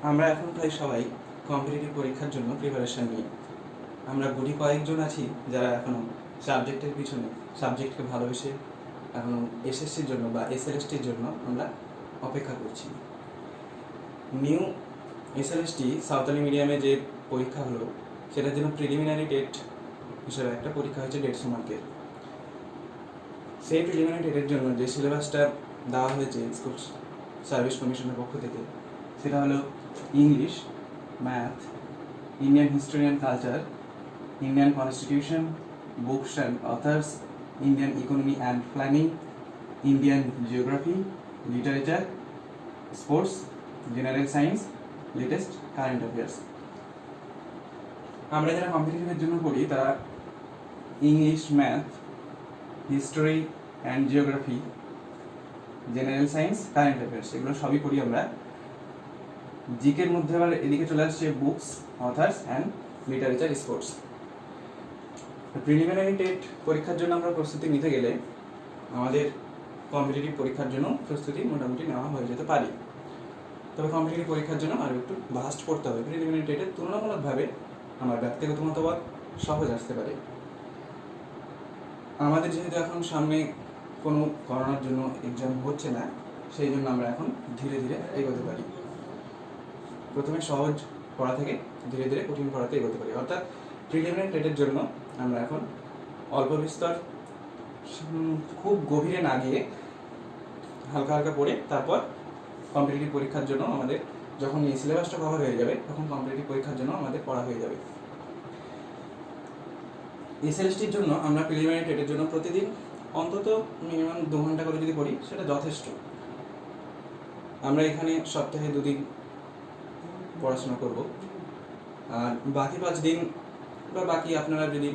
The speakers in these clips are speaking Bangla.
আমরা এখন প্রায় সবাই কম্পিটিটিভ পরীক্ষার জন্য প্রিপারেশন নিই। আমরা গুটি কয়েকজন আছি যারা এখনও সাবজেক্টের পিছনে, সাবজেক্টকে ভালোবেসে এখনও এসএসসির জন্য বা এসএলএসটির জন্য আমরা অপেক্ষা করছি। নিউ এসএলএসটি সাঁওতালি মিডিয়ামে যে পরীক্ষা হলো সেটার জন্য প্রিলিমিনারি টেট হিসেবে একটা পরীক্ষা হয়েছে 150 মার্কের। সেই প্রিলিমিনারি টেটের জন্য যে সিলেবাসটা দেওয়া হয়েছে স্কুল সার্ভিস কমিশনের পক্ষ থেকে সেটা হলো English, math, Indian history and culture, Indian constitution, books and authors, Indian economy and planning, Indian geography, literature, sports, general science, latest current affairs. আমরা যারা কম্পিটিটিভের জন্য পড়ি তারা English, math, history and geography, general science, current affairs এগুলো সবই পড়ি আমরা। জিকের মধ্যে আবার এদিকে চলে আসছে books, authors and literature, sports. Preliminary TET পরীক্ষার জন্য আমরা প্রস্তুতি নিতে গেলে আমাদের কম্পিটিটিভ পরীক্ষার জন্য প্রস্তুতি মোটামুটি নেওয়া হয়ে যেতে পারে। তবে কম্পিটিটিভ পরীক্ষার জন্য আরও একটু ভাস্ট পড়তে হবে। প্রিলিমিনারি টেটের তুলনামূলকভাবে আমার ব্যক্তিগত মতামত সহজ আসতে পারে। আমাদের যেহেতু এখন সামনে কোনো করোনার জন্য এক্সাম হচ্ছে না, সেই জন্য আমরা এখন ধীরে ধীরে এগোতে পারি। প্রথমে সহজ পড়া থেকে ধীরে ধীরে কঠিন পড়াতে এগোতে পারি। অর্থাৎ প্রিলিমিনারি টেটের জন্য আমরা এখন অল্প বিস্তর, খুব গভীরে না গিয়ে হালকা হালকা পড়ে তারপর কম্পিটিটিভ পরীক্ষার জন্য আমাদের যখন এই সিলেবাসটা কভার হয়ে যাবে তখন কম্পিটিটিভ পরীক্ষার জন্য আমাদের পড়া হয়ে যাবে। এসএলএসটির জন্য আমরা প্রিলিমিনারি টেটের জন্য প্রতিদিন অন্তত মিনিমাম 2 ঘন্টা করে যদি পড়ি সেটা যথেষ্ট। আমরা এখানে সপ্তাহে 2 দিন পড়াশোনা করব, আর বাকি 5 দিন বা বাকি আপনারা যদি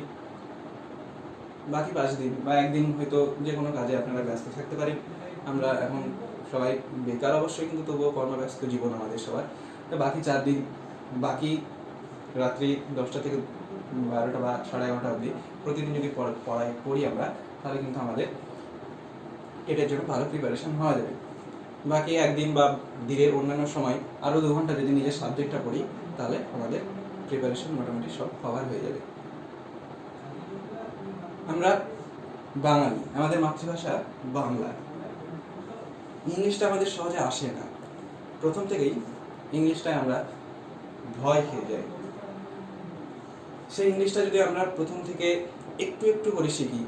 বাকি 5 দিন বা একদিন হয়তো যে কোনো কাজে আপনারা ব্যস্ত থাকতে পারেন। আমরা এখন সবাই বেকার অবশ্যই, কিন্তু তবুও কর্মব্যস্ত জীবন আমাদের সবার। তো বাকি 4 দিন, বাকি রাত্রি 10টা থেকে 12টা বা 11:30 অবধি প্রতিদিন যদি পড়ি আমরা, তাহলে কিন্তু আমাদের এটার জন্য ভালো প্রিপারেশন হওয়া যাবে। বাকি একদিন বা দিনের অন্যান্য সময় আরও 2 ঘন্টা যদি নিজের সাবজেক্টটা পড়ি তাহলে আমাদের প্রিপারেশন মোটামুটি সব কভার হয়ে যাবে। আমরা বাঙালি, আমাদের মাতৃভাষা বাংলা। ইংলিশটা আমাদের সহজে আসে না। প্রথম থেকেই ইংলিশটায় আমরা ভয় খেয়ে যাই। সেই ইংলিশটা যদি আমরা প্রথম থেকে একটু একটু করে শিখি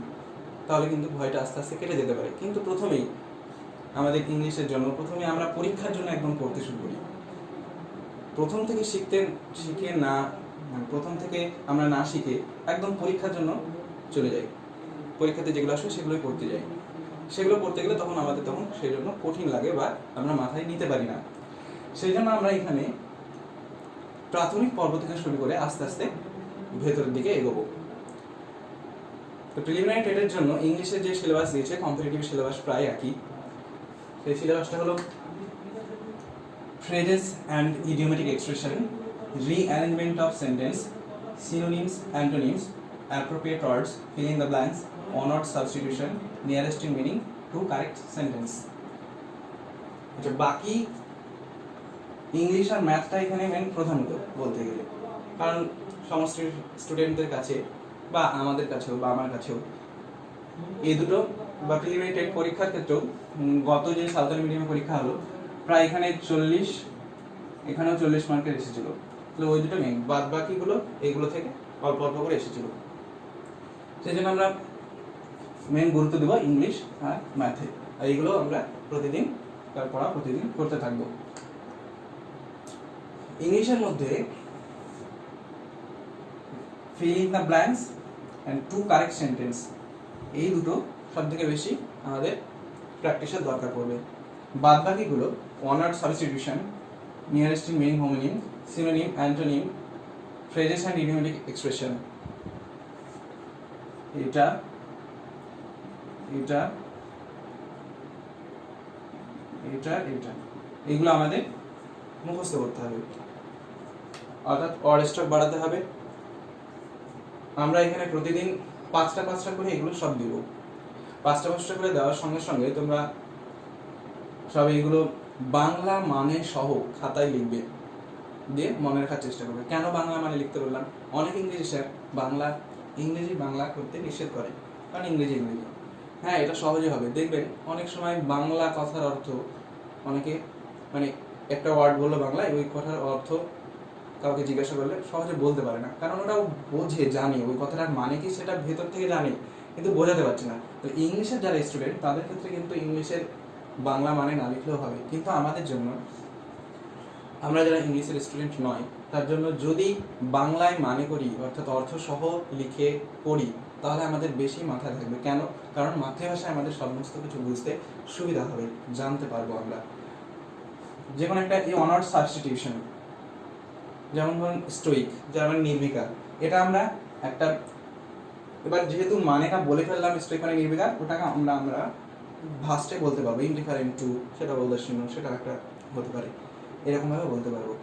তাহলে কিন্তু ভয়টা আস্তে আস্তে কেটে যেতে পারে। কিন্তু প্রথমেই আমাদের ইংলিশের জন্য প্রথমে আমরা পরীক্ষার জন্য একদম পড়তে শুরু করি। প্রথম থেকে প্রথম থেকে আমরা না শিখে একদম পরীক্ষার জন্য চলে যাই। পরীক্ষাতে যেগুলো আসবে সেগুলোই পড়তে যাই। সেগুলো পড়তে গেলে তখন আমাদের সেই জন্য কঠিন লাগে বা আমরা মাথায় নিতে পারি না। সেই জন্য আমরা এখানে প্রাথমিক পর্ব থেকে শুরু করে আস্তে আস্তে ভেতরের দিকে এগোবো। তো প্রিলিমিনারি টেটের জন্য ইংলিশের যে সিলেবাস দিয়েছে, কম্পিটিটিভ সিলেবাস প্রায় একই। সেই সিলেবাসটা হলো phrases and idiomatic expression, rearrangement of sentence, synonyms, antonyms, appropriate words, fill in the blanks, one-word substitution, nearest in meaning to correct sentence. আচ্ছা, বাকি ইংলিশ আর ম্যাথটা এখানে মেন প্রধানত বলতে গেলে, কারণ সমস্ত স্টুডেন্টদের কাছে বা আমাদের কাছেও বা আমার কাছেও এই দুটো বা প্রিলিমিনারি টেট পরীক্ষার ক্ষেত্রেও গত যে সাঁওতালি মিডিয়ামে পরীক্ষা হলো প্রায় এখানে 40, এখানেও 40 মার্কের এসেছিল। তো ওই দুটো মেন, বাদ বাকিগুলো এইগুলো থেকে অল্প অল্প করে এসেছিল। সেই জন্য আমরা মেন গুরুত্ব দেবো ইংলিশ আর ম্যাথে, আর এইগুলো আমরা প্রতিদিন পড়া প্রতিদিন করতে থাকবো। ইংলিশের মধ্যে fill in the blanks and to correct sentence, এই দুটো সব থেকে বেশি আমাদের প্র্যাকটিসের দরকার পড়বে। বাদ বাকিগুলো one word substitution, nearest in meaning homonym, synonym, antonym, phrases and idiomatic expression, এটা এটা এটা এটা এগুলো আমাদের মুখস্থ করতে হবে। অর্থাৎ ওয়ার্ড স্টক বাড়াতে হবে। আমরা এখানে প্রতিদিন 5টা করে এগুলো সব দিব। 5টা করে দেওয়ার সঙ্গে সঙ্গে তোমরা সব এগুলো বাংলা মানে সহ খাতায় লিখবে। দিয়ে মনে রাখার চেষ্টা করবে। কেন বাংলা মানে লিখতে বললাম? অনেক ইংরেজি স্যার ইংরেজি বাংলা করতে নিষেধ করে, কারণ ইংরেজি। হ্যাঁ, এটা সহজে হবে। দেখবেন অনেক সময় বাংলা কথার অর্থ অনেকে মানে একটা ওয়ার্ড বললো বাংলায়, ওই কথার অর্থ কাউকে জিজ্ঞাসা করলে সহজে বলতে পারে না, কারণ ওটাও বোঝে, জানে ওই কথাটার মানে কি সেটা ভেতর থেকে জানে, কিন্তু বোঝাতে পারছে না। তো ইংলিশের যারা স্টুডেন্ট তাদের ক্ষেত্রে কিন্তু ইংলিশের বাংলা মানে না লিখলেও হবে, কিন্তু আমাদের জন্য, আমরা যারা ইংলিশের স্টুডেন্ট নয় তার জন্য যদি বাংলায় মানে করি অর্থাৎ অর্থ সহ লিখে পড়ি, তাহলে আমাদের বেশি মাথায় থাকবে। কেন? কারণ মাতৃভাষায় আমাদের সমস্ত কিছু বুঝতে সুবিধা হবে, জানতে পারবো আমরা। যে কোনো একটা এই অনার্স সাবস্টিটিউশন, যেমন ধরুন স্টোইক, যার মানে নির্বিকার, এটা আমরা একটা, এবার যেহেতু মানেটা বলে ফেললাম স্টোইক মানে নির্বিকার, ওটাকে আমরা ভাস্টে বলতে পারবো, ইনডিফারেন্ট টু, সেটা ঔদাসীন্য, সেটা একটা হতে পারে, এরকমভাবে বলতে পারবো।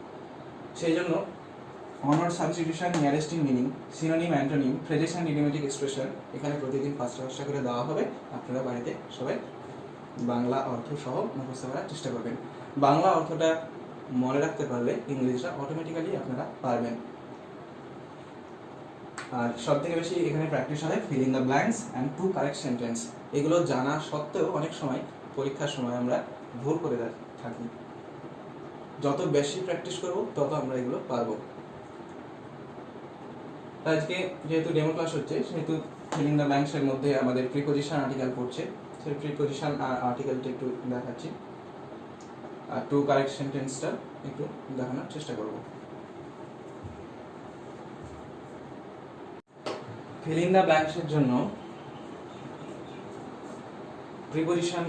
সেই জন্য honours substitution, nearest in meaning, synonym, antonym, phrases and idiomatic expression এখানে প্রতিদিন 5টা করে দেওয়া হবে। আপনারা বাড়িতে সবাই বাংলা অর্থ সহ মুখস্থ করার চেষ্টা করবেন। বাংলা অর্থটা মনে রাখতে পারলে ইংলিশটা অটোমেটিক্যালি আপনারা পারবেন। আর সব থেকে বেশি এখানে প্র্যাকটিস হয় fill in the blanks and to correct sentence. এগুলো জানা সত্ত্বেও অনেক সময় পরীক্ষার সময় আমরা ভুল করে থাকি। যত বেশি প্র্যাকটিস করব তত আমরা এগুলো পারবো। আজকে যেহেতু ডেমো ক্লাস হচ্ছে, সেহেতু ফিল ইন দ্য ব্ল্যাঙ্কসের মধ্যে আমাদের প্রিপোজিশন আর্টিকেল পড়ছে, সেই প্রিপোজিশন আর আর্টিকেলটা একটু দেখাচ্ছি, আর টু কারেক্ট সেন্টেন্সটা একটু দেখানোর চেষ্টা করব। ফিল ইন দ্য ব্ল্যাঙ্কসের জন্য প্রিপোজিশন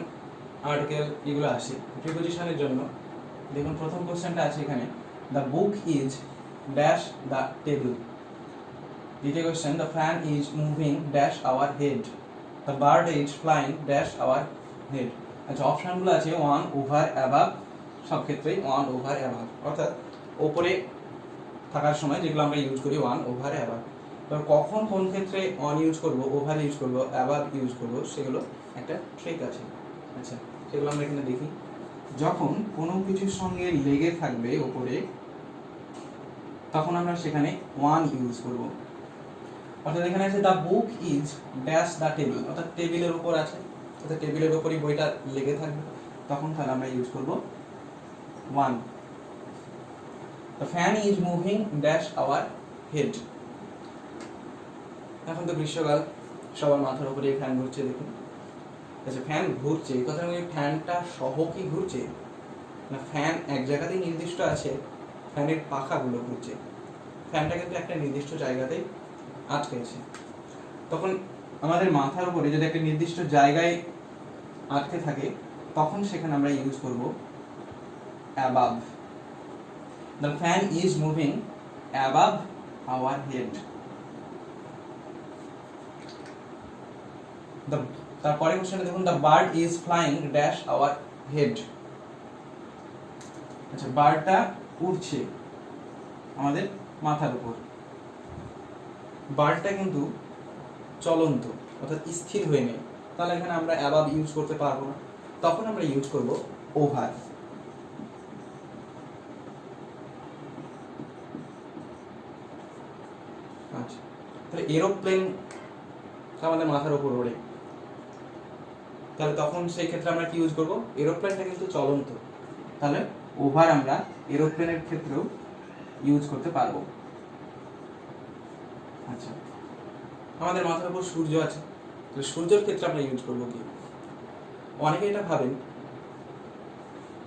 আর্টিকেল এগুলো আসে। প্রিপোজিশনের জন্য দেখুন প্রথম কোশ্চেনটা আছে এখানে, the book is dash the table. দ্বিতীয় question, the fan is moving dash our head, the bird is flying dash our head. আচ্ছা, অপশনগুলো আছে ওয়ান, ওভার, অ্যাবাভ, সব ক্ষেত্রেই ওয়ান, ওভার, অ্যাবাভ, অর্থাৎ ওপরে থাকার সময় যেগুলো আমরা ইউজ করি ওয়ান, ওভার, অ্যাবাভ। এবার কখন কোন ক্ষেত্রে অন ইউজ করব, ওভার ইউজ করব, অ্যাবাভ ইউজ করব, সেগুলো একটা ট্রিক আছে। আচ্ছা, সেগুলো আমরা এখানে দেখি। যখন কোনো কিছুর সঙ্গে লেগে থাকবে ওপরে, তখন আমরা সেখানে ওয়ান ইউজ করব। অর্থাৎ এখানে আছে the book is dash the table, অর্থাৎ টেবিলের উপর আছে, অর্থাৎ টেবিলের উপরই বইটা লেগে থাকবে, তখন তাহলে আমরা ইউজ করব one. The fan is moving dash our head. এখন তো গ্রীষ্মকাল, সবার মাথার উপরে ফ্যান ঘুরছে, দেখুন। আচ্ছা, ফ্যান ঘুরছে, এই কথা নয় ফ্যানটা সহ কি ঘুরছে না, ফ্যান এক জায়গাতেই নির্দিষ্ট আছে, ফ্যানের পাখাগুলো ঘুরছে, ফ্যানটা কিন্তু একটা নির্দিষ্ট জায়গাতেই আটকে আছে। তখন আমাদের মাথার উপরে যদি একটা নির্দিষ্ট জায়গায় আটকে থাকে, তখন সেখানে আমরা ইউজ করব above. The fan is moving above our head. তারপরে কোশ্চেনে দেখুন, the bird is flying dash our head. আচ্ছা, বার্ডটা উড়ছে আমাদের মাথার উপর, বার্ডটা কিন্তু চলন্ত, অর্থাৎ স্থির হয়ে নেই, তাহলে এখানে আমরা অ্যাবাভ ইউজ করতে পারবো না, তখন আমরা ইউজ করব ওভার। আচ্ছা, তাহলে এরোপ্লেন আমাদের মাথার উপর ওড়ে, তাহলে তখন সেই ক্ষেত্রে আমরা কি ইউজ করব, এরোপ্লেনটা কিন্তু চলন্ত, তাহলে ওভার আমরা এরোপ্লেনের ক্ষেত্রেও ইউজ করতে পারবো। আচ্ছা, আমাদের মাথার উপর সূর্য আছে, তাহলে সূর্যের ক্ষেত্রে আমরা ইউজ করবো কি, অনেকে এটা ভাবেন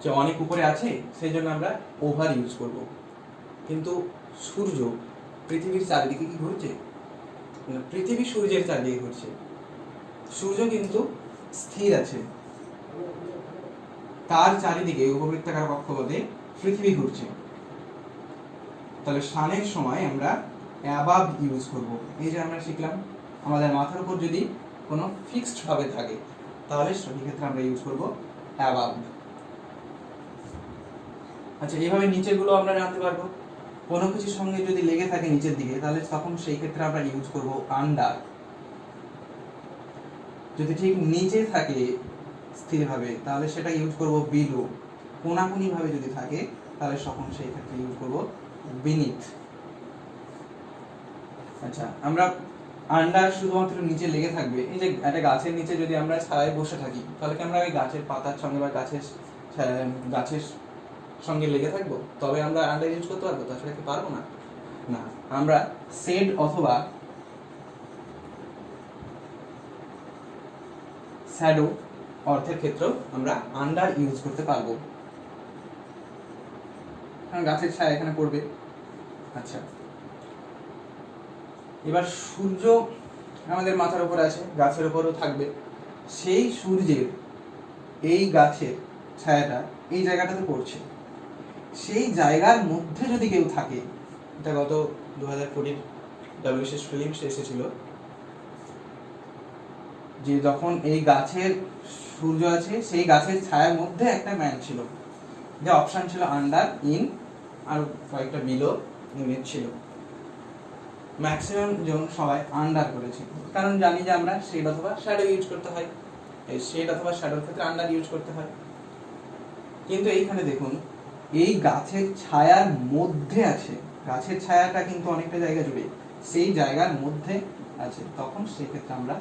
যে অনেক উপরে আছে সেই জন্য আমরা ওভার ইউজ করব, কিন্তু সূর্য পৃথিবীর চারিদিকে কি ঘুরছে, পৃথিবী সূর্যের চারিদিকে ঘুরছে, সূর্য কিন্তু স্থির আছে, তার চারিদিকে উপবৃত্তাকার কক্ষপথে পৃথিবী ঘুরছে, তাহলে সানের সময় আমরা অ্যাবাভ ইউজ করব। এই যে আমরা শিখলাম, আমাদের মাথার উপর যদি কোনো ফিক্সড ভাবে থাকে, তাহলে সেই ক্ষেত্রে আমরা ইউজ করব অ্যাবাভ। আচ্ছা, এইভাবে নিচেরগুলো আমরা জানতে পারবো। কোনো কিছুর সঙ্গে যদি লেগে থাকে নিচের দিকে, তাহলে তখন সেই ক্ষেত্রে আমরা ইউজ করব আন্ডার। যদি ঠিক নিচে থাকে স্থিরভাবে, তাহলে সেটা ইউজ করব বিলো। কোনাকুনি ভাবে যদি থাকে তাহলে তখন সেই ক্ষেত্রে ইউজ করব বিনিথ। আচ্ছা, আমরা আন্ডার শুধুমাত্র নিচে লেগে থাকবে, এই যে একটা গাছের নিচে যদি আমরা ছায়ায় বসে থাকি তাহলে কি আমরা ওই গাছের পাতার সঙ্গে বা গাছের সঙ্গে লেগে থাকবো? তবে আমরা আন্ডার ইউজ করতে পারবো, তাছাড়া কি পারবো না? না, আমরা শেড অথবা শ্যাডো অর্থের ক্ষেত্রেও আমরা আন্ডার ইউজ করতে পারবো, কারণ গাছের ছায়া এখানে পড়বে। আচ্ছা, এবার সূর্য আমাদের মাথার উপরে আছে, গাছের উপরেও থাকবে, সেই সূর্যের এই গাছের ছায়াটা এই জায়গাটাতে পড়ছে, সেই জায়গার মধ্যে যদি কেউ থাকে, এটা গত 2020 WSS ফিল্ম এসেছিল যে যখন এই গাছের সূর্য আছে সেই গাছের ছায়ার মধ্যে একটা ম্যান ছিল, যে অপশন ছিল আন্ডার, ইন আর কয়েকটা বিলো ইউনিট ছিল। ম্যাক্সিমাম জন সবাই আন্ডার করেছে, কারণ জানি যে আমরা শেড অথবা শ্যাডো ইউজ করতে হয়, এই শেড অথবা শ্যাডোর ক্ষেত্রে আন্ডার ইউজ করতে হয়। কিন্তু এইখানে দেখুন, এই গাছের ছায়ার মধ্যে আছে, গাছের ছায়াটা কিন্তু অনেকটা জায়গা জুড়ে, সেই জায়গার মধ্যে আছে, তখন সেই ক্ষেত্রে আমরা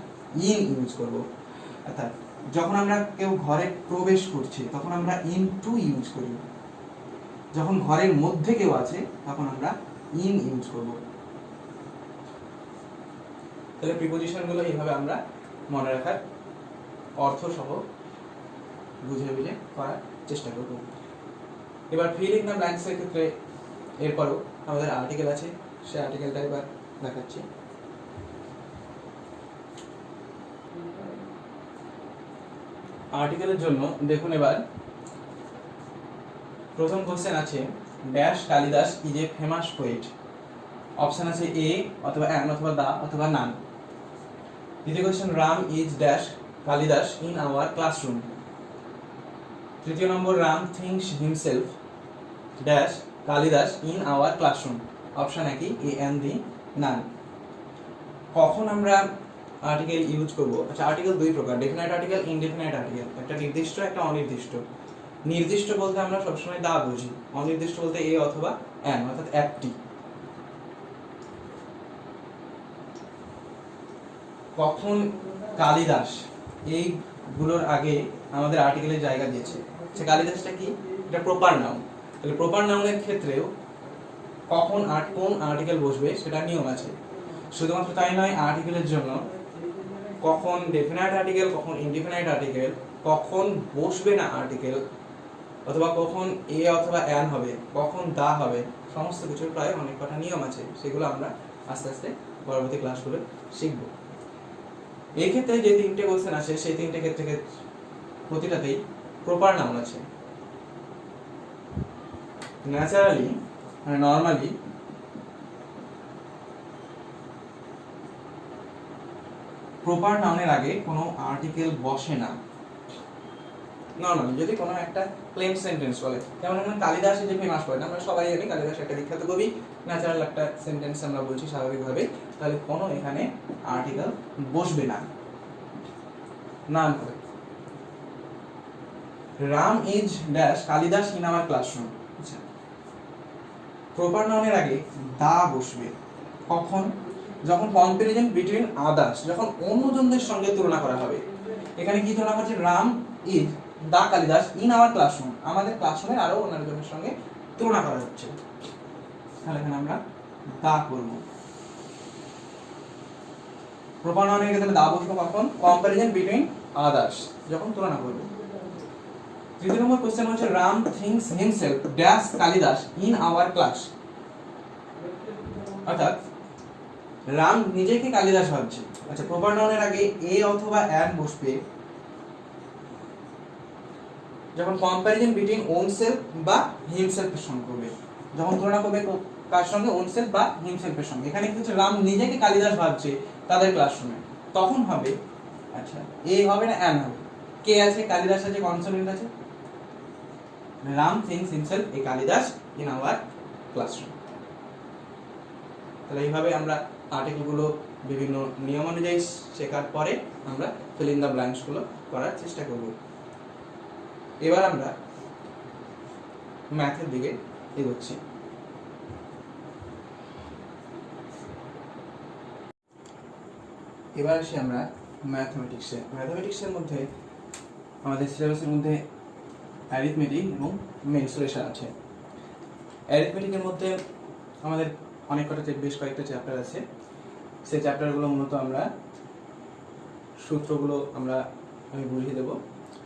ইন ইউজ করব। অর্থাৎ যখন আমরা কেউ ঘরে প্রবেশ করছে তখন আমরা ইন টু ইউজ করি, যখন ঘরের মধ্যে কেউ আছে তখন আমরা ইন ইউজ করব। তাহলে প্রিপোজিশনগুলো এইভাবে আমরা মনে রাখার অর্থ সহ বুঝে বুঝে করার চেষ্টা করব। এবার ফিল ইন দ্য ব্ল্যাঙ্কস এর ক্ষেত্রে এরপরও আমাদের আর্টিকেল আছে, সেই আর্টিকেলটা এবার দেখাচ্ছি। আর্টিকেলের জন্য দেখুন, এবার প্রথম কোশ্চেন আছে, dash Kalidas is a famous poet. Option আছে এ অথবা অ্যান অথবা দা অথবা নান। দ্বিতীয় question, Ram is dash Kalidas in our classroom. তৃতীয় নম্বর, Ram thinks himself dash Kalidas in our classroom. Option একই, এ অ্যান দি নান। কখন আমরা আর্টিকেল ইউজ করব? আচ্ছা, আর্টিকেল দুই প্রকার, ডেফিনাইট আর্টিকেল, ইনডেফিনাইট আর্টিকেল। একটা নির্দিষ্ট, একটা অনির্দিষ্ট। নির্দিষ্ট বলতে আমরা সবসময় দা বুঝি, অনির্দিষ্ট বলতে এ অথবা অ্যান, অর্থাৎ একটি। কখন কালিদাস, এইগুলোর আগে আমাদের আর্টিকেলের জায়গা দিয়েছে। সে কালিদাসটা কি? এটা প্রপার নাউন। তাহলে প্রপার নাউনের ক্ষেত্রেও কখন কোন আর্টিকেল বসবে সেটা নিয়ম আছে। শুধুমাত্র তাই নয়, আর্টিকেলের জন্য কখন ডেফিনাইট আর্টিকেল, কখন ইনডেফিনাইট আর্টিকেল, কখন বসবে না আর্টিকেল, অথবা কখন এ অথবা অ্যান হবে, কখন দা হবে, সমস্ত কিছুর প্রায় অনেক কটা নিয়ম আছে। সেগুলো আমরা আস্তে আস্তে পরবর্তী ক্লাসগুলো শিখব। এই ক্ষেত্রে যে তিনটে কোশ্চেন আছে সেই তিনটে ক্ষেত্রে প্রতিটাতেই প্রপার নাউন আছে। ন্যাচারালি, মানে নর্মালি প্রপার নাউনের আগে কোনো আর্টিকেল বসে না। নর্মালি যদি কোনো একটা প্লেন সেন্টেন্স বলে, যেমন এখানে কালিদাস যে ফেমাস পোয়েট, আমরা সবাই জানি কালিদাস একটা বিখ্যাত কবি, ন্যাচারাল একটা সেন্টেন্স আমরা বলছি স্বাভাবিকভাবে, তাহলে কোনো এখানে আর্টিকেল বসবে না, নাম হবে। Ram is dash Kalidas in our classroom. আচ্ছা, প্রপার নাউনের আগে দা বসবে কখন? যখন কম্পারিজন বিটুইন আদার্স, যখন অন্যজনদের সঙ্গে তুলনা করা হবে। এখানে কি তুলনা করছে? Ram is the Kalidas in our classroom, আমাদের ক্লাসরুমে আরো অন্যজনের সঙ্গে তুলনা করা হচ্ছে, তাহলে এখানে আমরা দা করব। প্রপার নাউনের ক্ষেত্রে দা বসবে কখন? কম্পারিজন বিটুইন আদার্স, যখন তুলনা করব। তৃতীয় নম্বর কোশ্চেন হচ্ছে, Ram thinks himself dash Kalidas in our class. অর্থাৎ রাম নিজেকে কালিদাস ভাবছে। আচ্ছা, প্রপার নাউনের আগে এ অথবা অ্যান বসবে যখন কম্পারিজন বিটুইন ওন সেলফ বা হিমসেলফ এর সঙ্গে করবে, যখন তুলনা করবে কার সঙ্গে? ওন সেলফ বা হিমসেলফ এর সঙ্গে। এখানে কিন্তু রাম নিজেকে কালিদাস ভাবছে তাদের ক্লাসরুমে, তখন হবে, আচ্ছা, এ হবে না অ্যান হবে? কে আছে? কালিদাস আছে, কনসোনেন্ট আছে। Ram thinks himself a Kalidas in our classroom. তাহলে এইভাবে আমরা আর্টিকেলগুলো বিভিন্ন নিয়ম অনুযায়ী শেখার পরে আমরা ফিল ইন দ্য ব্ল্যাঙ্কসগুলো করার চেষ্টা করব। এবার আমরা ম্যাথের দিকে এগোচ্ছি। এবার আসি আমরা ম্যাথমেটিক্সের মধ্যে আমাদের সিলেবাসের মধ্যে অ্যারিথমেটিক এবং মেনসুরেশন আছে। অ্যারিথমেটিকের মধ্যে আমাদের বেশ কয়েকটা চ্যাপ্টার আছে। সেই চ্যাপ্টারগুলো মূলত আমরা সূত্রগুলো আমি বুঝিয়ে দেবো,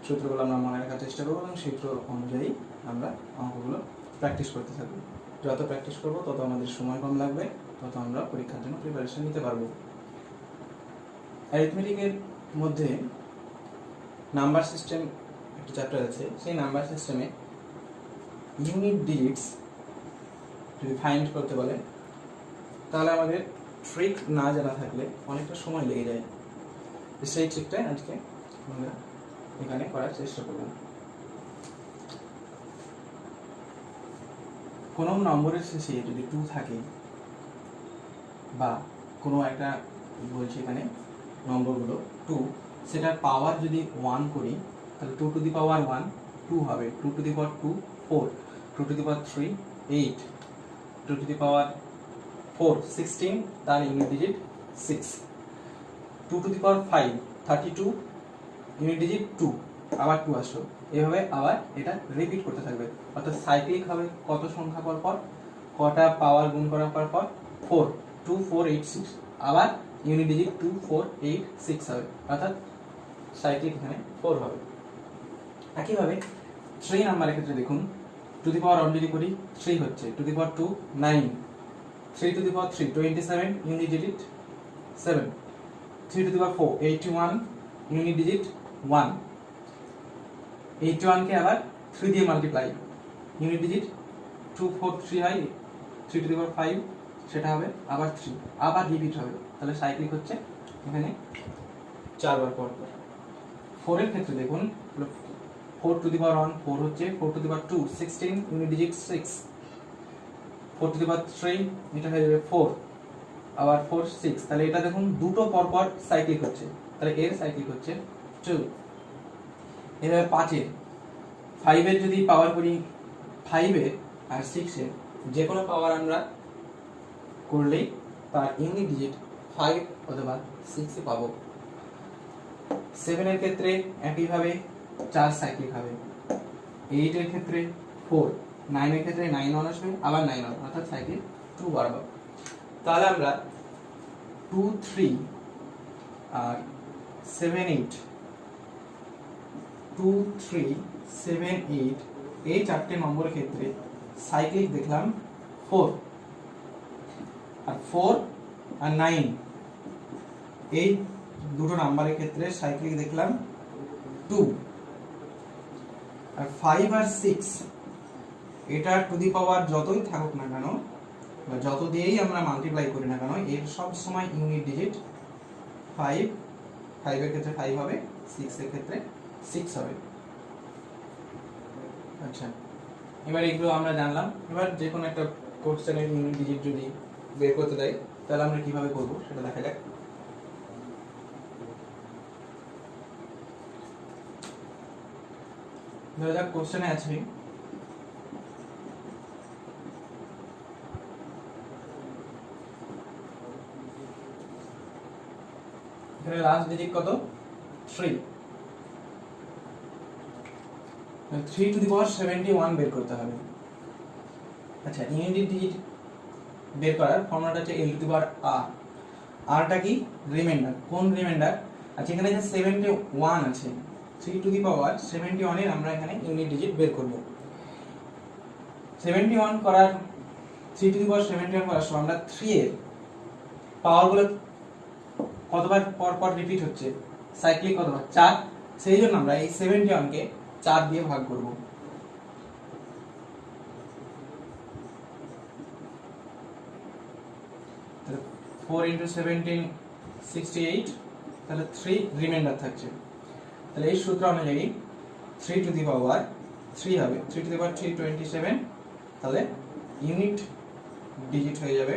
সূত্রগুলো আমরা মনে রাখার চেষ্টা করবো এবং সূত্র অনুযায়ী আমরা অঙ্কগুলো প্র্যাকটিস করতে থাকবো। যত প্র্যাকটিস করবো তত আমাদের সময় কম লাগবে, তত আমরা পরীক্ষার জন্য প্রিপারেশন নিতে পারবো। অ্যারিথমেটিকের মধ্যে নাম্বার সিস্টেম একটা চ্যাপ্টার আছে। সেই নাম্বার সিস্টেমে ইউনিট ডিজিটস যদি ফাইন্ড করতে বলে তাহলে আমাদের ট্রিক না জানা থাকলে অনেকটা সময় লেগে যায়। সেই ট্রিকটাই আজকে আমরা এখানে করার চেষ্টা করব। কোনো নম্বরের শেষে যদি 2 থাকে বা কোনো একটা বলছি এখানে নম্বরগুলো 2, সেটার পাওয়ার যদি 1 করি তাহলে 2 টু দি পাওয়ার 1 2 হবে, 2 to the power 2 4, 2 to the power 3 8, 2 to the power 4 16, তার unit digit 6, 2 to the power 5 32, unit digit 2, আবার 2 আসলো। এভাবে আবার এটা রিপিট করতে থাকবে, অর্থাৎ সাইক্লিক হবে কত সংখ্যা পর পর, কটা পাওয়ার গুণ করার পর 4 2 4 8 6, আবার ইউনিট ডিজিট 2 4 8 6 হবে, অর্থাৎ সাইক্লিক এখানে 4 হবে। একইভাবে 3 নাম্বারের ক্ষেত্রে দেখুন, টু দি পাওয়ার 1 যদি করি 3 হচ্ছে, two the power 2 9, 3 two the power 3 27, unit digit 7, 3 two the power 4 81, unit digit 1, 81 কে আবার 3 দিয়ে মাল্টিপ্লাই, ইউনিট ডিজিট 2 4 3 হয়, 3 টু দি পাওয়ার 5 সেটা হবে আবার 3, আবার রিপিট হবে, তাহলে সাইক্লিক হচ্ছে এখানে 4 বার পর পর। 4 এর ক্ষেত্রে দেখুন 4 টু দি পাওয়ার 1 4 হচ্ছে, 4 to the power 2 16, unit digit 6, 4 to the power 3 এটা হয়ে যাবে 4, আবার 4 6, তাহলে এটা দেখুন দুটো পর পর সাইক্লিক হচ্ছে, তাহলে এর সাইক্লিক হচ্ছে 2। এভাবে 5 এর যদি পাওয়ার করি 5 এর আর 6 এর যে কোনো পাওয়ার আমরা করলেই তার ইউনিট ডিজিট 5 অথবা 6 এ পাবো। 7 এর ক্ষেত্রে একইভাবে 4 সাইক্লিক হবে, 8 এর ক্ষেত্রে 4, 9 এর ক্ষেত্রে 9 1 আসবে, আবার 9 1, অর্থাৎ সাইক্লিক 2 বার হবে। তাহলে আমরা 2 3 আর 7 8, 2 3 7 8 এই চারটে নম্বরের ক্ষেত্রে সাইক্লিক দেখলাম 4, আর 4 আর 9 এই দুটো নাম্বারের ক্ষেত্রে সাইক্লিক দেখলাম 2, আর 5 আর 6 এটা টু দি পাওয়ার যতই থাকুক না কেন বা যত দিয়েই আমরা মাল্টিপ্লাই করি না কেন এর সব সময় ইউনিট ডিজিট 5, 5 এর ক্ষেত্রে 5 হবে, 6 এর ক্ষেত্রে 6 হবে। আচ্ছা, এবার এগুলো আমরা জানলাম। এবার যে কোনো একটা কোশ্চেনের ইউনিট ডিজিট যদি বের করতে দেয় তাহলে আমরা কিভাবে করব সেটা দেখা যাক। ধরা যাক কোশ্চেনে আছে এখানে লাস্ট ডিজিট কত 3, 3 টু দি পাওয়ার 71 বের করতে হবে। আচ্ছা, ইউনিট ডিজিট বের করার ফর্মুলাটা হচ্ছে l two the power r, rটা কি রিমাইন্ডার, কোন রিমাইন্ডার? আচ্ছা, এখানে যে 71 আছে, 3 টু দি পাওয়ার 71 এর আমরা এখানে ইউনিট ডিজিট বের করব। 71 করার 3 টু দি পাওয়ার 71 করার সময় আমরা 3 এর পাওয়ারগুলো কতবার পর পর রিপিট হচ্ছে, সাইক্লিক কতবার 4, সেই জন্য আমরা এই 71 কে 4 দিয়ে ভাগ করব। তাহলে 4 * 17 68, তাহলে 3 রিমাইন্ডার থাকছে। তাহলে এই সূত্র অনুযায়ী 3 টু দি পাওয়ার 3 হবে, 3 টু দি পাওয়ার 3 27, তাহলে ইউনিট ডিজিট হয়ে যাবে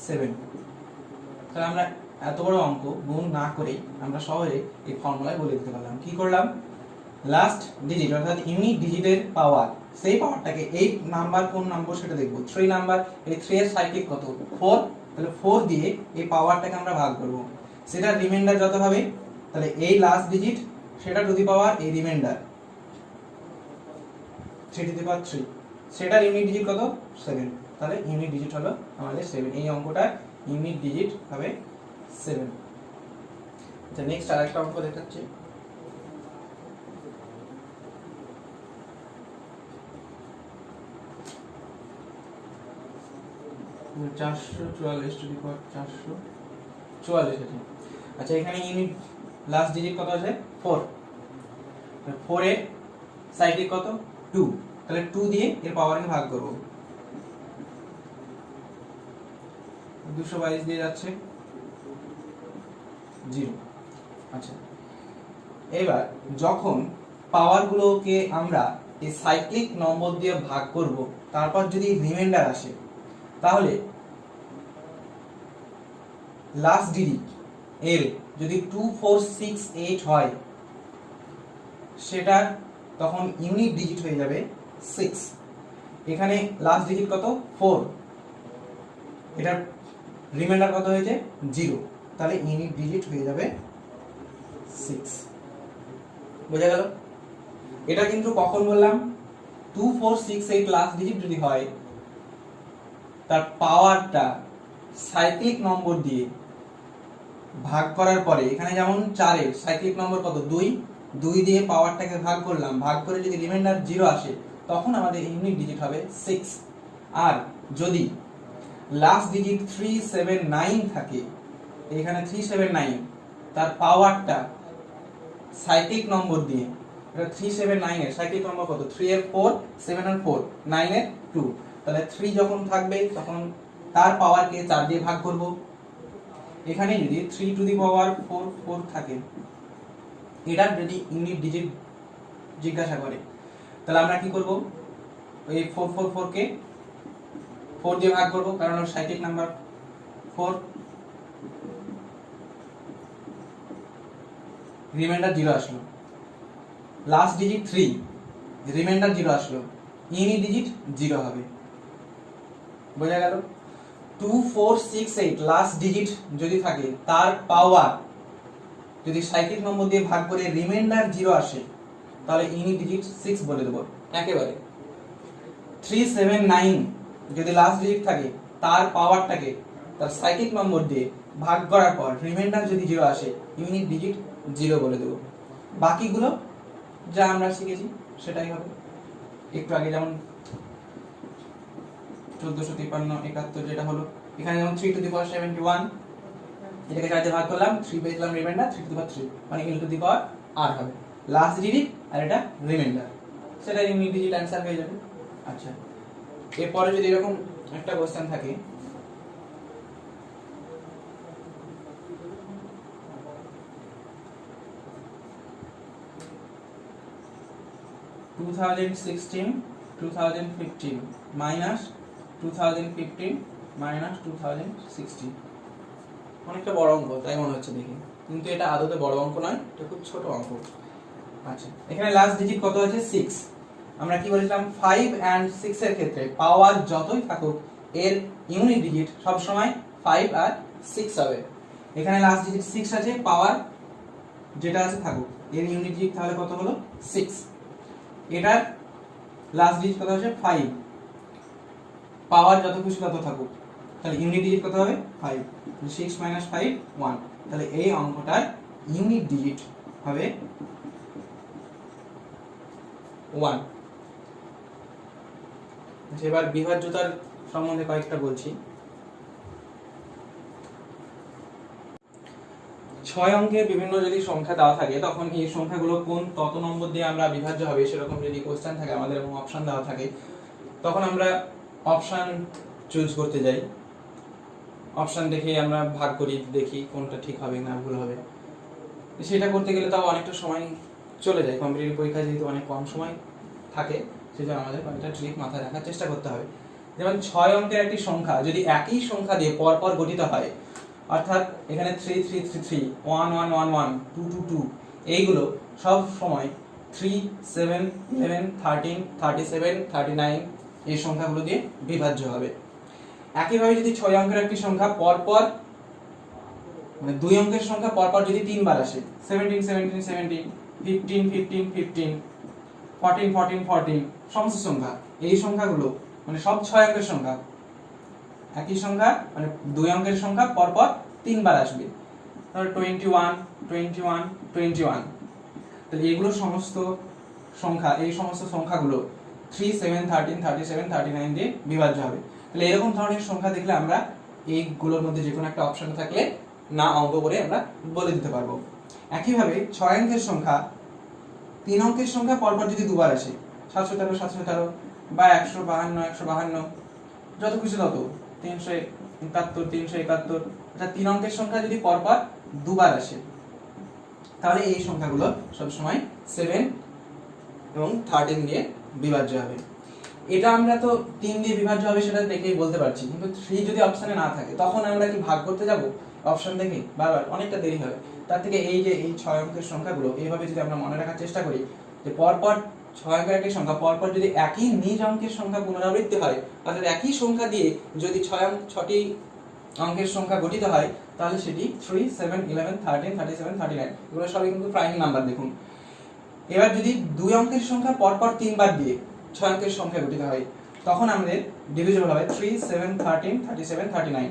7। তাহলে আমরা এত বড় অঙ্ক গুণ না করেই আমরা সহজে এই ফর্মুলায় বলে দিতে পারলাম। কি করলাম, লাস্ট ডিজিট অর্থাৎ ইউনিট ডিজিটের পাওয়ার, সেই পাওয়ারটাকে 8 নাম্বার কোন নাম্বার সেটা দেখব। 3 নাম্বার, এই 3 এর সাইক্লিক কত 4, তাহলে 4 দিয়ে এই পাওয়ারটাকে আমরা ভাগ করব, সেটা রিমাইন্ডার যত হবে তাহলে এই লাস্ট ডিজিট সেটা টু দি পাওয়ার এই রিমাইন্ডার 3 টু দি পাওয়ার 3, সেটার ইউনিট ডিজিট কত 7, তাহলে ইউনিট ডিজিট হলো আমাদের 7, এই অঙ্কটা ইউনিট ডিজিট হবে 7। আচ্ছা নেক্সট আরেকটা অঙ্ক দেখাচ্ছি। চারশো চুয়াল্লিশ টু দি পাওয়ার 444 আছে। আচ্ছা এখানে ইউনিট লাস্ট ডিজিট কত আছে 4, 4 এর সাইক্লিক কত 2, তাহলে 2 দিয়ে এর পাওয়ারকে ভাগ করব, 222 দিয়ে যাচ্ছে 0। আচ্ছা এবার যখন পাওয়ারগুলোকে আমরা এই সাইক্লিক নম্বর দিয়ে ভাগ করব, তারপর যদি রিমাইন্ডার আসে, তাহলে লাস্ট ডিজিট এর যদি 2468 হয়, সেটা তখন ইউনিট ডিজিট হয়ে যাবে 6। এখানে লাস্ট ডিজিট কত 4, এটার রিমাইন্ডার কত হয়েছে 0, তাহলে ইউনিট ডিজিট হয়ে যাবে 6। বোঝা গেল? এটা কিন্তু কখন বললাম 2468 লাস্ট ডিজিট যদি হয়, তার পাওয়ারটা সাইক্লিক নম্বর দিয়ে ভাগ করার পরে, এখানে যেমন 4 এর সাইক্লিক নম্বর কত 2, 2 দিয়ে পাওয়ারটাকে ভাগ করলাম, ভাগ করে যদি রিমাইন্ডার 0 আসে, তখন আমাদের ইউনিট ডিজিট হবে 6। আর যদি লাস্ট ডিজিট 379 থাকে, এখানে 379 তার পাওয়ারটা সাইক্লিক নম্বর দিয়ে, এটা 379 এর সাইক্লিক নম্বর কত 3 এর 4, 7 এর 4, 9 এর 2, তাহলে 3 যখন থাকবে তখন তার পাওয়ারকে 4 দিয়ে ভাগ করব। এখানে যদি 3 টু দি পাওয়ার 4 থাকে, এটা যদি ইউনিট ডিজিট জিজ্ঞাসা করে, তাহলে আমরা কি করব, এই 444 কে 4 দিয়ে ভাগ করব, কারণ ওর সাইক্লিক নাম্বার 4, রিমাইন্ডার 0 আসলো, লাস্ট ডিজিট 3, রিমাইন্ডার 0 আসলো, ইউনিট ডিজিট 0 হবে। বোঝা গেল? 2468 লাস্ট ডিজিট যদি থাকে, তার পাওয়ার যদি সাইক্লিক নম্বর দিয়ে ভাগ করে রিমাইন্ডার 0 আসে, তাহলে ইউনিট ডিজিট 6 বলে দেব একেবারে। 379 যদি লাস্ট ডিজিট থাকে, তার পাওয়ারটাকে তার সাইক্লিক নম্বর দিয়ে ভাগ করার পর রিমাইন্ডার যদি 0 আসে, ইউনিট ডিজিট 0 বলে দেব। বাকিগুলো যা আমরা শিখেছি সেটাই হবে। একটু আগে যেমন 1453 71 যেটা হলো, এখানে যেমন 3 টু দি পাওয়ার 71, এটাকে 4 দিয়ে ভাগ করলাম, 3 পেয়েছিলাম রিমাইন্ডার 3 টু দি পাওয়ার 3, মানে ইনটু দি পাওয়ার r হবে লাস্ট ডিজিট, আর এটা রিমাইন্ডার, সেটা ইউনিট ডিজিট অ্যানসার হয়ে যাবে। আচ্ছা এরপরে যদি এরকম একটা কোশ্চেন থাকে, (2016 2015 minus 2015 minus 2016) অনেকটা বড় অঙ্ক তাই মনে হচ্ছে দেখি, কিন্তু এটা আদতে বড় অঙ্ক নয়, এটা খুব ছোট অঙ্ক। আচ্ছা এখানে লাস্ট ডিজিট কত আছে 6, আমরা কি বলেছিলাম 5 and 6 এর ক্ষেত্রে পাওয়ার যতই থাকুক এর ইউনিট ডিজিট সব সময় 5 আর 6 হবে। এখানে লাস্ট ডিজিট 6 আছে, পাওয়ার যেটা আছে থাকুক, এর ইউনিট ডিজিট তাহলে কত হলো 6। এটার লাস্ট ডিজিট কত আছে 5, পাওয়ার যত খুশি তত থাকুক, তাহলে ইউনিট ডিজিট কত হবে 5, 6 - 5 1, তাহলে এই অঙ্কটার ইউনিট ডিজিট হবে 1। এবার বিভাজ্যতার সম্বন্ধে কয়েকটা বলছি। 6 অঙ্কের বিভিন্ন যদি সংখ্যা দেওয়া থাকে, তখন এই সংখ্যাগুলো কোন কত নম্বর দিয়ে আমরা বিভাজ্য হবে সেরকম যদি কোশ্চেন থাকে আমাদের এবং অপশন দেওয়া থাকে, তখন আমরা অপশন চুজ করতে যাই, অপশন দেখে আমরা ভাগ করি, দেখি কোনটা ঠিক হবে না ভুল হবে। সেটা করতে গেলে তাও অনেকটা সময় চলে যায়, কম্পিটিটিভ পরীক্ষা যেহেতু অনেক কম সময় থাকে, সেজন্য আমাদের কয়েকটা ট্রিক মাথায় রাখার চেষ্টা করতে হবে। যেমন 6 অঙ্কের একটি সংখ্যা যদি একই সংখ্যা দিয়ে পরপর গঠিত হয়, অর্থাৎ এখানে 3 3 3 3 1 1 1 1 2 2 2, এইগুলো সব সময় 3, 7, 11, 13, 37, 39 এই সংখ্যাগুলো দিয়ে বিভাজ্য হবে। একইভাবে যদি 6 অঙ্কের একটি সংখ্যা পরপর মানে 2 অঙ্কের সংখ্যা পরপর যদি 3 বার আসে 17, 17, 17, 15, 15, 15, 14, 14, 14 সমস্ত সংখ্যা, এই সংখ্যাগুলো মানে সব 6 অঙ্কের সংখ্যা, একই সংখ্যা মানে 2 অঙ্কের সংখ্যা পরপর 3 বার আসবে, তাহলে 21, 21, 21, তাহলে এগুলো সমস্ত সংখ্যা, এই সমস্ত সংখ্যাগুলো 3, 7, 13, 37, 39 দিয়ে বিভাজ্য হবে। তাহলে এরকম ধরনের সংখ্যা দেখলে আমরা এইগুলোর মধ্যে যে কোনো একটা অপশন থাকলে না অঙ্ক করে আমরা বলে দিতে পারবো। একইভাবে 6 অঙ্কের সংখ্যা 3 অঙ্কের সংখ্যা পরপর যদি দুবার আসে 713, 713 বা 152, 152 যত খুশি তত, 371, 371, অর্থাৎ 3 অঙ্কের সংখ্যা যদি পরপর দুবার আসে তাহলে এই সংখ্যাগুলো সবসময় 7 এবং 13 দিয়ে বিভাজ্য হবে। এটা আমরা তো 3 দিয়ে বিভাজ্য হবে সেটা দেখেই বলতে পারছি, কিন্তু 3 যদি অপশনে না থাকে তখন আমরা কি ভাগ করতে যাব অপশন দেখে বারবার, অনেকটা দেরি হবে। তার থেকে এই যে এই 6 অঙ্কের সংখ্যাগুলো এইভাবে যদি আমরা মনে রাখার চেষ্টা করি যে পরপর 6 অঙ্কের একটি সংখ্যা পরপর যদি একই নিজ অঙ্কের সংখ্যা পুনরাবৃত্তি হয়, অর্থাৎ একই সংখ্যা দিয়ে যদি 6টি অঙ্কের সংখ্যা গঠিত হয় তাহলে সেটি 3, 7, 11, 13, 37, 39 এগুলো সবই কিন্তু প্রাইম নাম্বার। দেখুন এবার যদি 2 অঙ্কের সংখ্যা পরপর 3 বার দিয়ে 6 অঙ্কের সংখ্যা গঠিত হয় তখন আমাদের ডিভিজিবল হবে 3, 7, 13, 37, 39,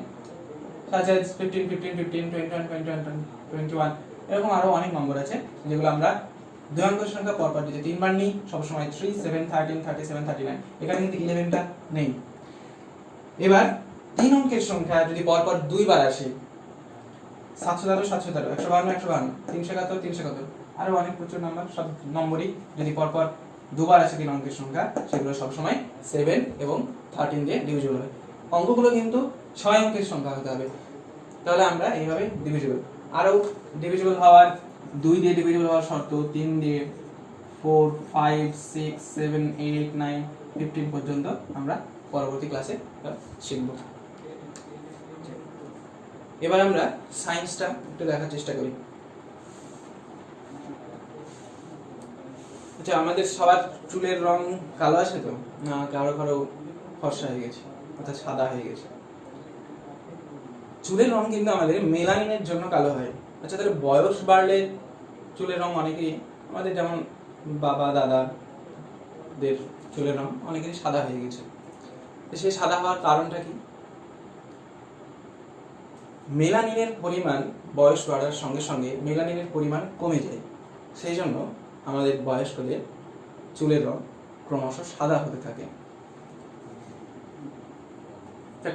such as 15, 15, 15, 21, 21, 21 এরকম আরো অনেক নম্বর আছে যেগুলো আমরা 2 অঙ্কের সংখ্যা পরপর যদি 3 বার নিই সবসময় 3, 7, 13, 37, 39, এখানে কিন্তু 11টা নেই। এবার 3 অঙ্কের সংখ্যা যদি পরপর 2 বার আসে 713, 713, 152, 152, 371, 371 আরো অনেক প্রচুর নাম্বার, সব নম্বরই যদি পরপর দুবার আসে 3 অঙ্কের সংখ্যা সেগুলো সবসময় 7 এবং 13 দিয়ে ডিভিজিবল হবে। অঙ্কগুলো কিন্তু 6 অঙ্কের সংখ্যা হতে হবে, তাহলে আমরা এইভাবে ডিভিজিবল। আরো ডিভিজিবল হওয়ার 2 দিয়ে ডিভিজিবল হওয়ার শর্ত, 3 দিয়ে, 4, 5, 6, 7, 8, 9, 15 পর্যন্ত আমরা পরবর্তী ক্লাসে শিখব। এবার আমরা সায়েন্সটা একটু দেখার চেষ্টা করি। আচ্ছা, আমাদের সবার চুলের রং কালো আছে তো না কারো কারো ফর্সা হয়ে গেছে অর্থাৎ সাদা হয়ে গেছে? চুলের রং কিন্তু আমাদের মেলানিনের জন্য কালো হয়। আচ্ছা, তাহলে বয়স বাড়লে চুলের রং অনেকেই, আমাদের যেমন বাবা দাদাদের চুলের রং অনেকেরই সাদা হয়ে গেছে, সেই সাদা হওয়ার কারণটা কি? মেলানিনের পরিমাণ বয়স বাড়ার সঙ্গে সঙ্গে মেলানিনের পরিমাণ কমে যায়, সেই জন্য আমাদের বয়স্কদের চুলের রং ক্রমশ সাদা হতে থাকে।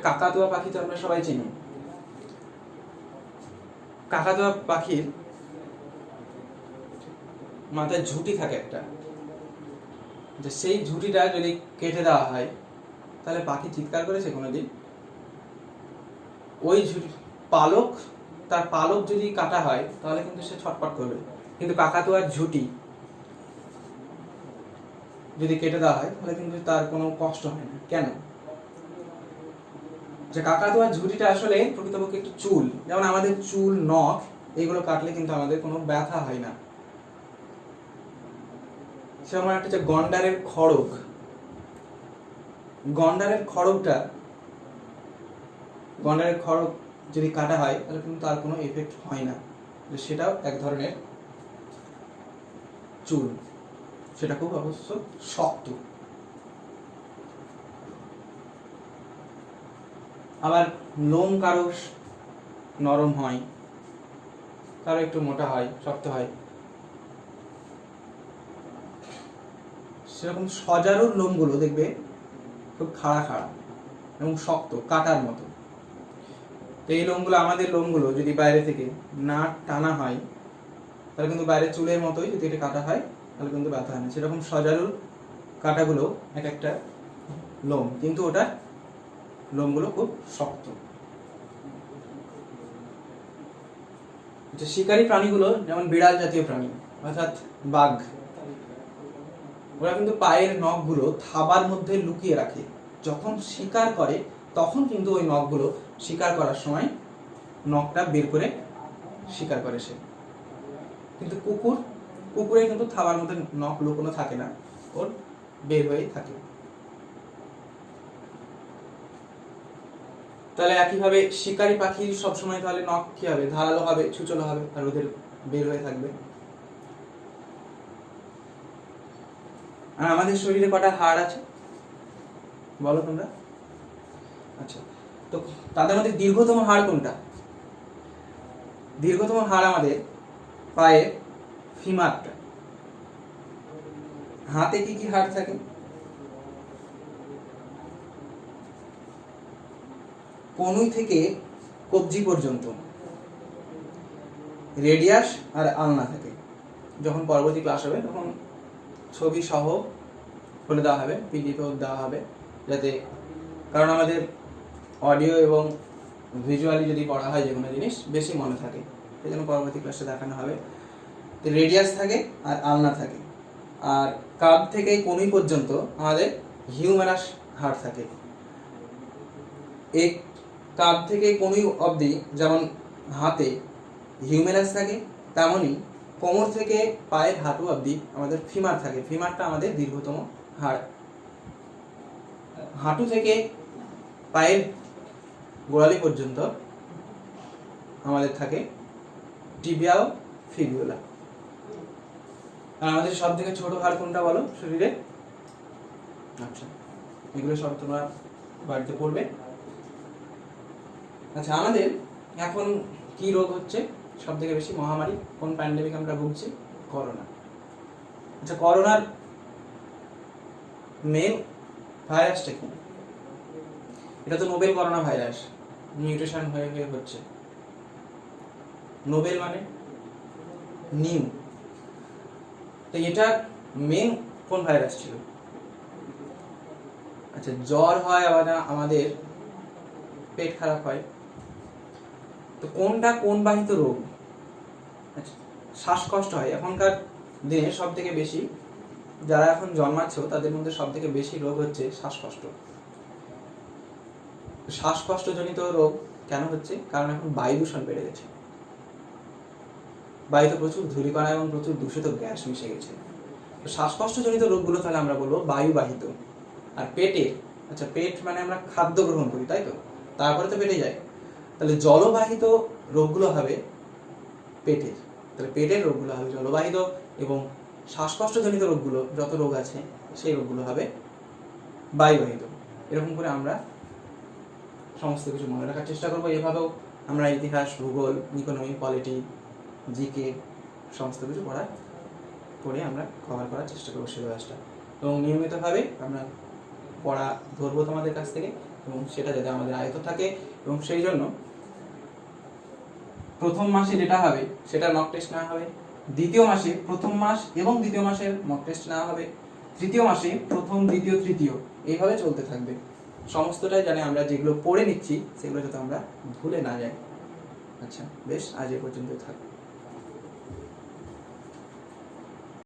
কাকাতুয়া পাখি তো আমরা সবাই চিনি। কাকাতুয়া পাখির মাথায় ঝুঁটি থাকে একটা, যে সেই ঝুঁটিটা যদি কেটে দেওয়া হয় তাহলে পাখি চিৎকার করেছে কোনোদিন? ওই ঝুঁটি পালক, তার পালক যদি কাটা হয় তাহলে কিন্তু সে ছটফট করবে, কিন্তু কাকাতুয়ার ঝুঁটি যদি কেটে দেওয়া হয় তাহলে কিন্তু তার কোনো কষ্ট হয় না। কেন? যে কাকাতুয়ার ঝুঁটিটা আসলে প্রকৃতপক্ষে একটু চুল, যেমন আমাদের চুল, নখ এগুলো কাটলে কিন্তু আমাদের কোনো ব্যথা হয় না। সেরকম একটা যে গন্ডারের খড়গ, গন্ডারের খড়গ যদি কাটা হয় তাহলে কিন্তু তার কোনো এফেক্ট হয় না, সেটাও এক ধরনের চুল, সেটা খুব অবশ্য শক্ত। আবার লোম কারো নরম হয়, কারো একটু মোটা হয়, শক্ত হয়। সেরকম সজারুর লোমগুলো দেখবে খুব খাড়া খাড়া এবং শক্ত, কাটার মতো। তো এই লোমগুলো, আমাদের লোমগুলো যদি বাইরে থেকে না টানা হয় তাহলে কিন্তু বাইরে চুলের মতোই, যদি এটা কাটা হয় তাহলে কিন্তু ব্যথা হয় না। সেরকম সজারুর কাটাগুলো এক একটা লোম, কিন্তু ওটা লোমগুলো খুব শক্ত। শিকারী প্রাণীগুলো যেমন বিড়াল জাতীয় প্রাণী অর্থাৎ বাঘ, ওরা কিন্তু পায়ের নখগুলো থাবার মধ্যে লুকিয়ে রাখে, যখন শিকার করে তখন কিন্তু ওই নখগুলো শিকার করার সময় নখটা বের করে শিকার করে সে। কিন্তু কুকুর কুকুরে কিন্তু থাবার মধ্যে নখ লুকোনো থাকে না, ওর বের হয়েই থাকে। তাহলে একইভাবে শিকারী পাখির সবসময় তাহলে নখ কি হবে, ধারালো হবে, ছুচলো হবে, আর ওদের বের হয়ে থাকবে। আর আমাদের শরীরে কটা হাড় আছে বলো তোমরা? আচ্ছা, তো তাদের মধ্যে দীর্ঘতম হাড় কোনটা? দীর্ঘতম হাড় আমাদের পায়ের ফিমারটা। হাতে কি কি হাড় থাকে? কনুই থেকে কবজি পর্যন্ত রেডিয়াস আর আলনা থাকে। যখন পরবর্তী ক্লাস হবে তখন ছবি সহ বলে দেওয়া হবে, পিডিএফও দেওয়া হবে, যাতে, কারণ আমাদের অডিও এবং ভিজুয়ালি যদি পড়া হয় যে কোনো জিনিস বেশি মনে থাকে, সেই জন্য পরবর্তী ক্লাসে দেখানো হবে। তো রেডিয়াস থাকে আর আলনা থাকে। আর কাঁধ থেকে কনুই পর্যন্ত আমাদের হিউমেরাস হাড় থাকে। এই কাঁধ থেকে কনুই অবধি যেমন হাতে হিউমেরাস থাকে, তেমনই কোমর থেকে পায়ের হাঁটু অবধি আমাদের ফিমার থাকে। ফিমারটা আমাদের দীর্ঘতম হাড়। হাঁটু থেকে পায়ের গোড়ালি পর্যন্ত আমাদের থাকে টিবিয়া ও ফিবিউলা। আর আমাদের সব থেকে ছোট হাড় কোনটা বলো শরীরে? আচ্ছা, এগুলো সব তোমরা বাড়িতে পড়বে। আচ্ছা, আমাদের এখন কি রোগ হচ্ছে সব থেকে বেশি? মহামারী, কোন প্যান্ডেমিক আমরা ভুগছি? করোনা। আচ্ছা, করোনার মেন ভাইরাসটা কি? এটা তো নোবেল করোনা ভাইরাস, মিউটেশন হয়ে হয়ে হচ্ছে। নোবেল মানে নিউ। তো এটা মেন কোন ভাইরাস ছিল? আচ্ছা, জ্বর হয়, আবার আমাদের পেট খারাপ হয়। তো কোনটা কোন বাহিত রোগ? আচ্ছা, শ্বাসকষ্ট হয়। এখনকার দিনে সব থেকে বেশি, যারা এখন জন্মাচ্ছে তাদের মধ্যে সব থেকে বেশি রোগ হচ্ছে শ্বাসকষ্ট। শ্বাসকষ্টজনিত রোগ কেন হচ্ছে? কারণ এখন বায়ু দূষণ বেড়ে গেছে। বায়ুতে প্রচুর ধূলিকণা এবং প্রচুর দূষিত গ্যাস মিশে গেছে। তো শ্বাসকষ্টজনিত রোগগুলো তাহলে আমরা বলবো বায়ুবাহিত। আর পেটের, আচ্ছা পেট মানে আমরা খাদ্য গ্রহণ করি, তাই তো, তারপরে তো পেটে যায়। তাহলে জলবাহিত রোগগুলো হবে পেটের। তাহলে পেটের রোগগুলো হবে জলবাহিত, এবং শ্বাসকষ্টজনিত রোগগুলো, যত রোগ আছে সেই রোগগুলো হবে বায়ুবাহিত। এরকম করে আমরা সমস্ত কিছু মনে রাখার চেষ্টা করবো। এভাবেও আমরা ইতিহাস, ভূগোল, ইকোনমি, পলিটি, জিকে সমস্ত কিছু পড়ে আমরা কভার করার চেষ্টা করবো সিলেবাসটা। এবং নিয়মিতভাবে আমরা পড়া ধরবো তোমাদের কাছ থেকে, এবং সেটা যাতে আমাদের আয়ত্ত থাকে। এবং সেই জন্য প্রথম মাসে যেটা হবে সেটা মক টেস্ট নেওয়া হবে, দ্বিতীয় মাসে প্রথম মাস এবং দ্বিতীয় মাসের মক টেস্ট নেওয়া হবে, তৃতীয় মাসে প্রথম, দ্বিতীয়, তৃতীয়, এইভাবে চলতে থাকবে। সমস্তটাই জানে আমরা যেগুলো পড়ে নিচ্ছি সেগুলো যাতে আমরা ভুলে না যাই। আচ্ছা বেশ, আজ এ পর্যন্ত থাক।